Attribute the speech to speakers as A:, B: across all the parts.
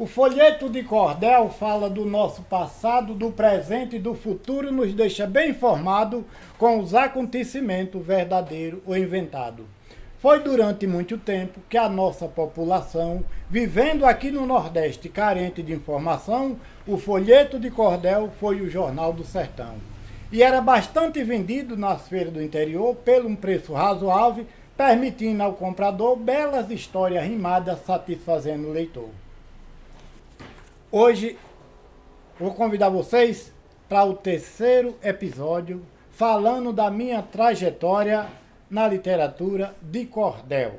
A: O folheto de cordel fala do nosso passado, do presente e do futuro, nos deixa bem informado com os acontecimentos verdadeiros ou inventados. Foi durante muito tempo que a nossa população, vivendo aqui no Nordeste carente de informação, o folheto de cordel foi o Jornal do Sertão. E era bastante vendido nas feiras do interior pelo um preço razoável, permitindo ao comprador belas histórias rimadas satisfazendo o leitor. Hoje vou convidar vocês para o terceiro episódio falando da minha trajetória na literatura de cordel.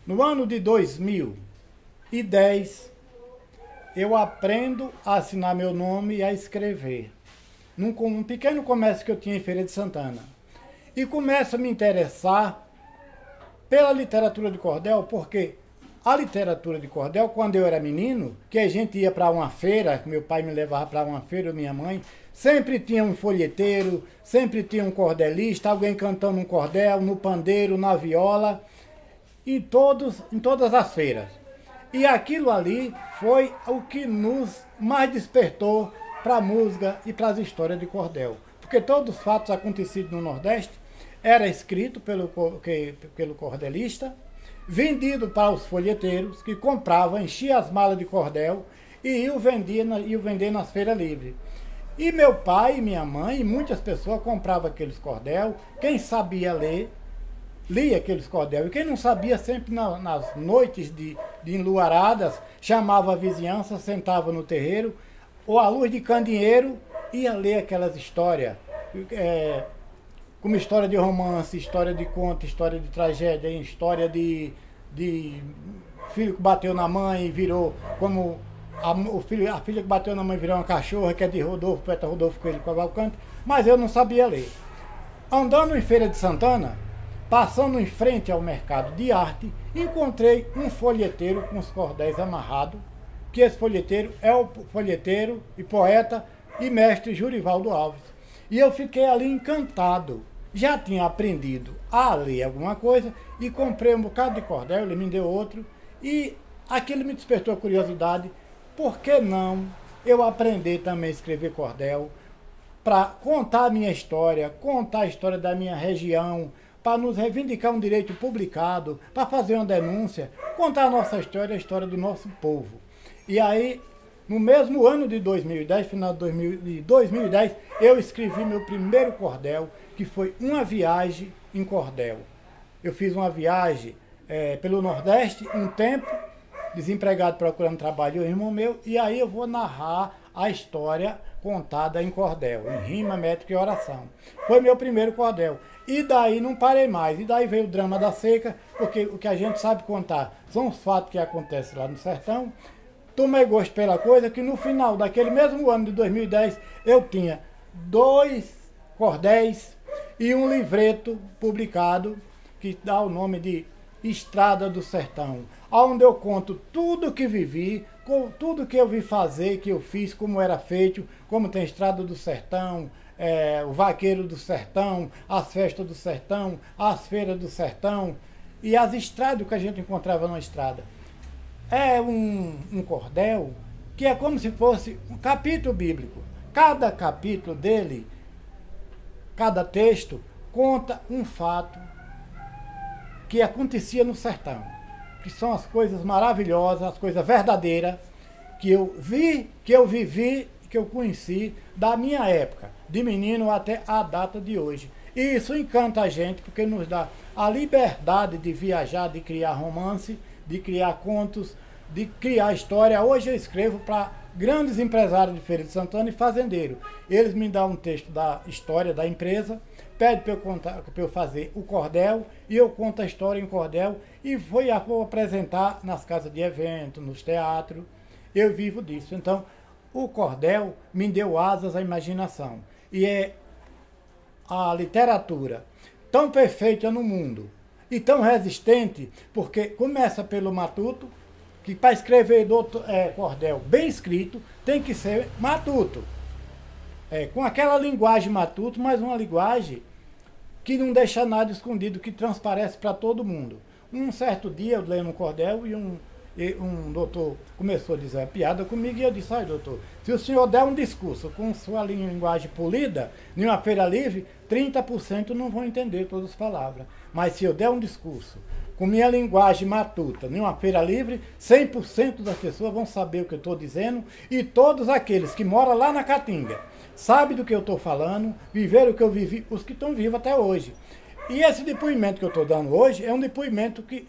A: No ano de 2010, eu aprendo a assinar meu nome e a escrever num pequeno comércio que eu tinha em Feira de Santana. E começo a me interessar pela literatura de cordel, porque a literatura de cordel, quando eu era menino, que a gente ia para uma feira, meu pai me levava para uma feira, minha mãe, sempre tinha um folheteiro, sempre tinha um cordelista, alguém cantando um cordel, no pandeiro, na viola, em todas as feiras. E aquilo ali foi o que nos mais despertou para a música e para as histórias de cordel. Porque todos os fatos acontecidos no Nordeste era escrito pelo cordelista, vendido para os folheteiros, que compravam, enchiam as malas de cordel e iam vender nas feiras livres. E meu pai, minha mãe e muitas pessoas compravam aqueles cordel. Quem sabia ler, lia aqueles cordel. E quem não sabia, sempre nas noites de enluaradas, chamava a vizinhança, sentava no terreiro, ou à luz de candeeiro, ia ler aquelas histórias. Como história de romance, história de conto, história de tragédia, história de filho que bateu na mãe e virou como a filha que bateu na mãe virou uma cachorra, que é de Rodolfo, poeta Rodolfo Coelho Cavalcante, mas eu não sabia ler. Andando em Feira de Santana, passando em frente ao mercado de arte, encontrei um folheteiro com os cordéis amarrados, que esse folheteiro é o folheteiro e poeta e mestre Jurivaldo Alves. E eu fiquei ali encantado. Já tinha aprendido a ler alguma coisa e comprei um bocado de cordel, ele me deu outro e aquilo me despertou a curiosidade. Por que não eu aprender também a escrever cordel para contar a minha história, contar a história da minha região, para nos reivindicar um direito publicado, para fazer uma denúncia, contar a nossa história, a história do nosso povo. E aí, no mesmo ano de 2010, final de 2010, eu escrevi meu primeiro cordel, que foi uma viagem em cordel. Eu fiz uma viagem pelo Nordeste, um tempo, desempregado procurando trabalho, o irmão meu, e aí eu vou narrar a história contada em cordel, em rima, métrica e oração. Foi meu primeiro cordel. E daí não parei mais. E daí veio o drama da seca, porque o que a gente sabe contar são os fatos que acontecem lá no sertão. Tomei gosto pela coisa que no final daquele mesmo ano de 2010 eu tinha 2 cordéis e um livreto publicado que dá o nome de Estrada do Sertão, onde eu conto tudo que vivi, tudo que eu vi fazer, que eu fiz, como era feito, como tem Estrada do Sertão, o Vaqueiro do Sertão, as festas do sertão, as feiras do sertão e as estradas que a gente encontrava na estrada. É um cordel que é como se fosse um capítulo bíblico. Cada capítulo dele, cada texto, conta um fato que acontecia no sertão. Que são as coisas maravilhosas, as coisas verdadeiras que eu vi, que eu vivi, que eu conheci da minha época, de menino até a data de hoje. E isso encanta a gente porque nos dá a liberdade de viajar, de criar romance, de criar contos, de criar história. Hoje eu escrevo para grandes empresários de Feira de Santana e fazendeiros. Eles me dão um texto da história da empresa, pede para eu fazer o cordel, e eu conto a história em cordel e vou apresentar nas casas de evento, nos teatros. Eu vivo disso. Então, o cordel me deu asas à imaginação. E é a literatura tão perfeita no mundo e tão resistente, porque começa pelo matuto, que para escrever cordel bem escrito tem que ser matuto. Com aquela linguagem matuto, mas uma linguagem que não deixa nada escondido, que transparece para todo mundo. Um certo dia eu lendo um cordel E um doutor começou a dizer uma piada comigo e eu disse, olha doutor, se o senhor der um discurso com sua linguagem polida, em uma feira livre, 30% não vão entender todas as palavras. Mas se eu der um discurso com minha linguagem matuta, em uma feira livre, 100% das pessoas vão saber o que eu estou dizendo e todos aqueles que moram lá na Caatinga sabem do que eu estou falando, viveram o que eu vivi, os que estão vivos até hoje. E esse depoimento que eu estou dando hoje é um depoimento que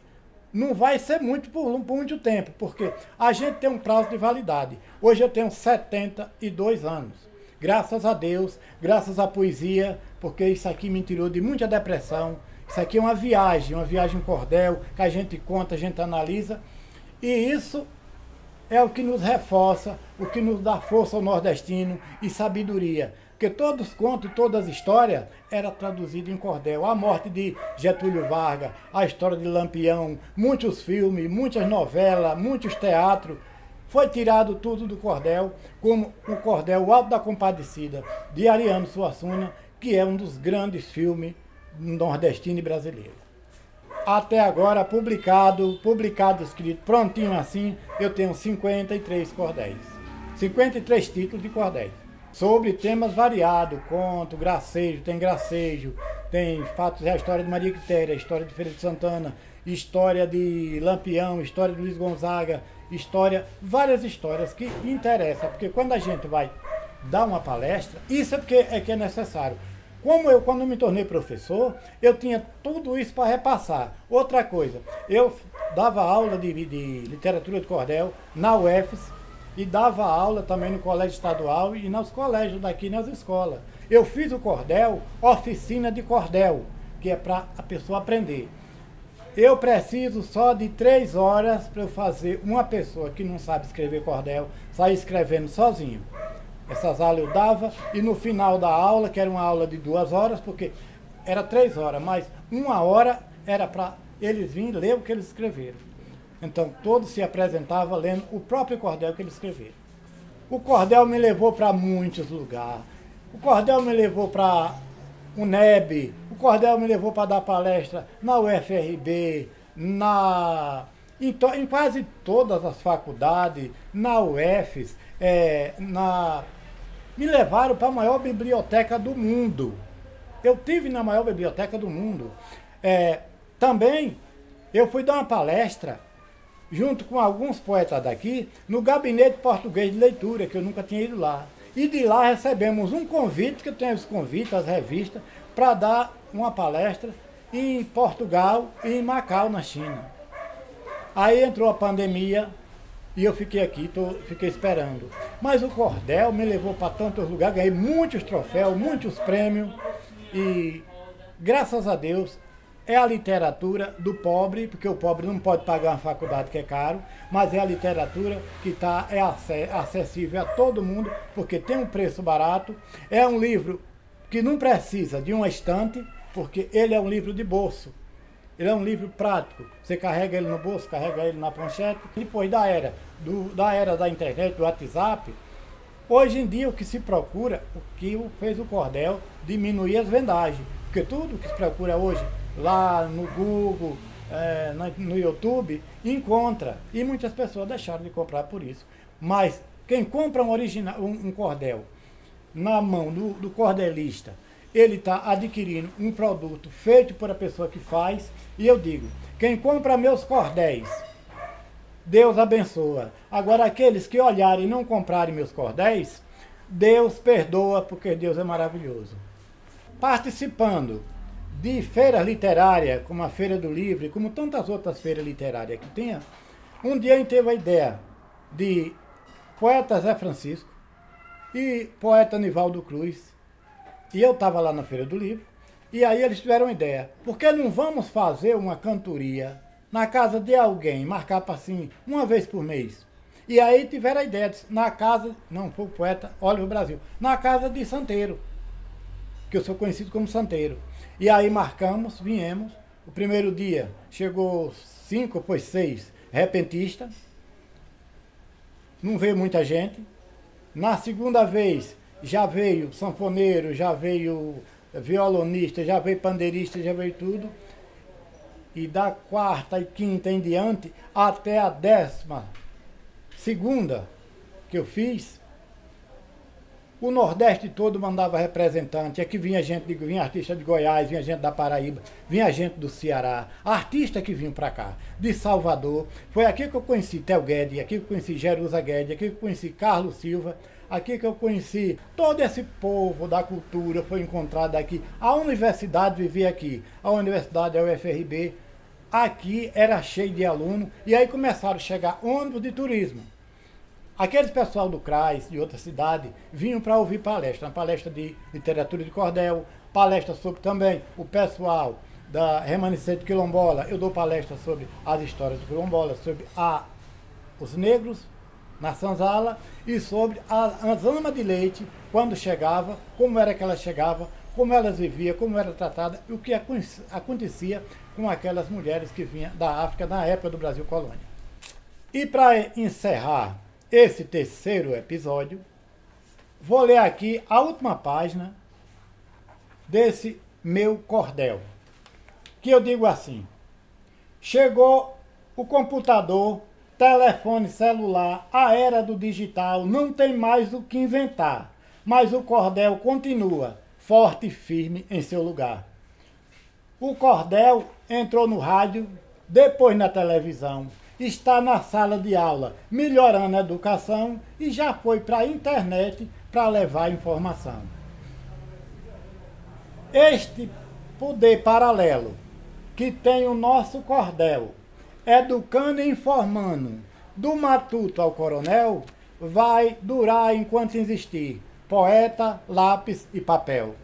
A: não vai ser muito por muito tempo, porque a gente tem um prazo de validade. Hoje eu tenho 72 anos. Graças a Deus, graças à poesia, porque isso aqui me tirou de muita depressão. Isso aqui é uma viagem cordel, que a gente conta, a gente analisa. E isso é o que nos reforça, o que nos dá força ao nordestino e sabedoria. Porque todos os contos, todas as histórias eram traduzidas em cordel. A morte de Getúlio Vargas, a história de Lampião, muitos filmes, muitas novelas, muitos teatros. Foi tirado tudo do cordel, como o cordel O Alto da Compadecida, de Ariano Suassuna, que é um dos grandes filmes nordestino e brasileiro. Até agora, publicado, escrito, prontinho assim, eu tenho 53 cordéis. 53 títulos de cordéis. Sobre temas variados, conto, gracejo, tem fatos e a história de Maria Quitéria, a história de Feira de Santana, história de Lampião, história de Luiz Gonzaga, várias histórias que interessam, porque quando a gente vai dar uma palestra, isso é porque é necessário. Quando eu me tornei professor, eu tinha tudo isso para repassar. Outra coisa, eu dava aula de literatura de cordel na UFES, e dava aula também no colégio estadual e nos colégios daqui, nas escolas. Eu fiz o cordel, oficina de cordel, que é para a pessoa aprender. Eu preciso só de 3 horas para eu fazer uma pessoa que não sabe escrever cordel, sair escrevendo sozinho. Essas aulas eu dava e no final da aula, que era uma aula de 2 horas, porque era 3 horas, mas 1 hora era para eles virem ler o que eles escreveram. Então, todos se apresentavam lendo o próprio cordel que eles escreveram. O cordel me levou para muitos lugares. O cordel me levou para o NEB. O cordel me levou para dar palestra na UFRB, em quase todas as faculdades, na UFES, me levaram para a maior biblioteca do mundo. Eu tive na maior biblioteca do mundo. Também, eu fui dar uma palestra junto com alguns poetas daqui, no Gabinete Português de Leitura, que eu nunca tinha ido lá. E de lá recebemos um convite, que eu tenho os convites, as revistas, para dar uma palestra em Portugal e em Macau, na China. Aí entrou a pandemia e eu fiquei aqui, fiquei esperando. Mas o cordel me levou para tantos lugares, ganhei muitos troféus, muitos prêmios e, graças a Deus, é a literatura do pobre, porque o pobre não pode pagar uma faculdade que é caro, mas é a literatura que é acessível a todo mundo, porque tem um preço barato. É um livro que não precisa de uma estante, porque ele é um livro de bolso. Ele é um livro prático. Você carrega ele no bolso, carrega ele na ponchete. Depois da era da internet, do WhatsApp, hoje em dia o que se procura, o que fez o cordel, diminuir as vendagens. Porque tudo que se procura hoje, lá no Google, no YouTube, encontra. E muitas pessoas deixaram de comprar por isso. Mas quem compra um cordel na mão do cordelista, ele está adquirindo um produto feito por a pessoa que faz. E eu digo, quem compra meus cordéis, Deus abençoa. Agora aqueles que olharem e não comprarem meus cordéis, Deus perdoa, porque Deus é maravilhoso. Participando de feiras literárias, como a Feira do Livro, como tantas outras feiras literárias que tinha, um dia a gente teve a ideia de poeta Zé Francisco e poeta Nivaldo Cruz, e eu estava lá na Feira do Livro, e aí eles tiveram uma ideia, por que não vamos fazer uma cantoria na casa de alguém, marcar para assim, uma vez por mês? E aí tiveram a ideia, na casa, não foi o poeta, olha o Brasil, na casa de Santeiro, que eu sou conhecido como Santeiro. E aí marcamos, viemos. O primeiro dia chegou 5, depois 6 repentistas. Não veio muita gente. Na segunda vez já veio sanfoneiro, já veio violonista, já veio pandeirista, já veio tudo. e da quarta e quinta em diante até a 12ª que eu fiz, o Nordeste todo mandava representante. Aqui vinha vinha artista de Goiás, vinha gente da Paraíba, vinha gente do Ceará, artista que vinham para cá, de Salvador. Foi aqui que eu conheci Theo Guedes, aqui que eu conheci Jerusa Guedes, aqui que eu conheci Carlos Silva, aqui que eu conheci todo esse povo da cultura, foi encontrado aqui. A universidade vivia aqui, a universidade, a UFRB, aqui era cheio de alunos, e aí começaram a chegar ônibus de turismo. Aqueles pessoal do CRAS, de outra cidade, vinham para ouvir palestra, uma palestra de literatura de cordel, palestra sobre também o pessoal da remanescente quilombola. Eu dou palestra sobre as histórias do quilombola, sobre os negros na Senzala e sobre as amas de leite, quando chegava, como era que elas chegavam, como elas viviam, como era tratada e o que acontecia com aquelas mulheres que vinham da África na época do Brasil colônia. E para encerrar esse terceiro episódio, vou ler aqui a última página desse meu cordel, que eu digo assim: chegou o computador, telefone celular, a era do digital, não tem mais o que inventar, mas o cordel continua forte e firme em seu lugar. O cordel entrou no rádio, depois na televisão, está na sala de aula, melhorando a educação e já foi para a internet para levar informação. Este poder paralelo que tem o nosso cordel, educando e informando, do matuto ao coronel, vai durar enquanto existir poeta, lápis e papel.